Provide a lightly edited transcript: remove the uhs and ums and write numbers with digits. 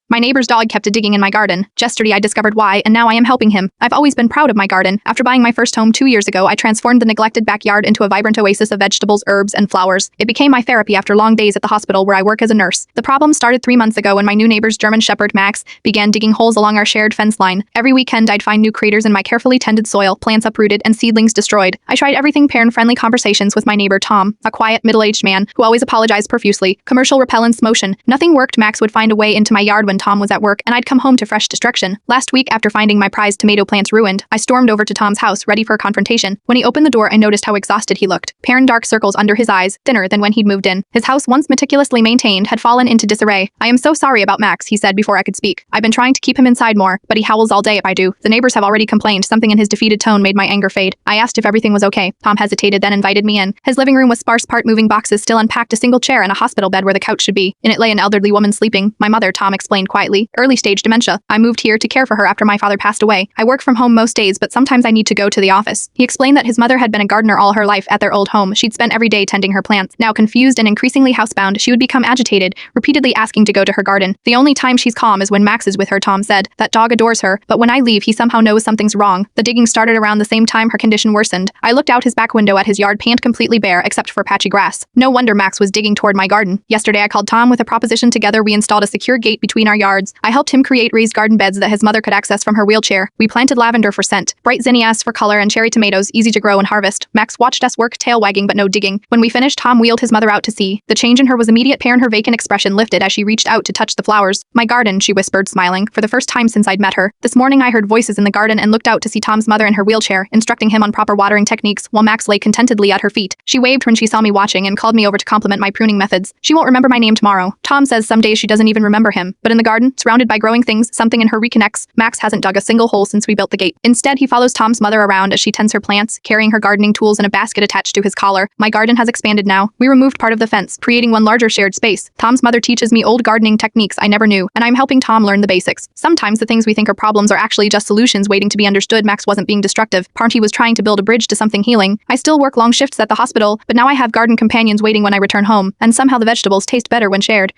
My neighbor's dog kept digging in my garden. Yesterday I discovered why, and now I am helping him. I've always been proud of my garden. After buying my first home 2 years ago, I transformed the neglected backyard into a vibrant oasis of vegetables, herbs, and flowers. It became my therapy after long days at the hospital where I work as a nurse. The problem started 3 months ago when my new neighbor's German Shepherd, Max, began digging holes along our shared fence line. Every weekend I'd find new craters in my carefully tended soil, plants uprooted, and seedlings destroyed. I tried everything: parent-friendly conversations with my neighbor Tom, a quiet, middle-aged man who always apologized profusely, commercial repellents, motion. Nothing worked. Max would find a way into my yard when Tom was at work, and I'd come home to fresh destruction. Last week, after finding my prized tomato plants ruined, I stormed over to Tom's house, ready for a confrontation. When he opened the door, I noticed how exhausted he looked. Parent dark circles under his eyes, thinner than when he'd moved in. His house, once meticulously maintained, had fallen into disarray. "I am so sorry about Max," he said before I could speak. "I've been trying to keep him inside more, but he howls all day if I do. The neighbors have already complained." Something in his defeated tone made my anger fade. I asked if everything was okay. Tom hesitated, then invited me in. His living room was sparse, part-moving boxes still unpacked, a single chair and a hospital bed where the couch should be. In it lay an elderly woman sleeping. "My mother," Tom explained quietly. "Early-stage dementia. I moved here to care for her after my father passed away. I work from home most days, but sometimes I need to go to the office." He explained that his mother had been a gardener all her life at their old home. She'd spent every day tending her plants. Now confused and increasingly housebound, she would become agitated, repeatedly asking to go to her garden. "The only time she's calm is when Max is with her," Tom said. "That dog adores her, but when I leave, he somehow knows something's wrong." The digging started around the same time her condition worsened. I looked out his back window at his yard, pant completely bare except for patchy grass. No wonder Max was digging toward my garden. Yesterday I called Tom with a proposition. Together we installed a secure gate between our yards. I helped him create raised garden beds that his mother could access from her wheelchair. We planted lavender for scent, bright zinnias for color, and cherry tomatoes, easy to grow and harvest. Max watched us work, tail wagging but no digging. When we finished, Tom wheeled his mother out to see. The change in her was immediate. Her vacant expression lifted as she reached out to touch the flowers. "My garden," she whispered, smiling, for the first time since I'd met her. This morning I heard voices in the garden and looked out to see Tom's mother in her wheelchair, instructing him on proper watering techniques, while Max lay contentedly at her feet. She waved when she saw me watching and called me over to compliment my pruning methods. "She won't remember my name tomorrow." Tom says some days she doesn't even remember him. But in the garden, surrounded by growing things, something in her reconnects. Max hasn't dug a single hole since we built the gate. Instead, he follows Tom's mother around as she tends her plants, carrying her gardening tools in a basket attached to his collar. My garden has expanded now. We removed part of the fence, creating one larger shared space. Tom's mother teaches me old gardening techniques I never knew, and I'm helping Tom learn the basics. Sometimes the things we think are problems are actually just solutions waiting to be understood. Max wasn't being destructive. He was trying to build a bridge to something healing. I still work long shifts at the hospital, but now I have garden companions waiting when I return home, and somehow the vegetables taste better when shared.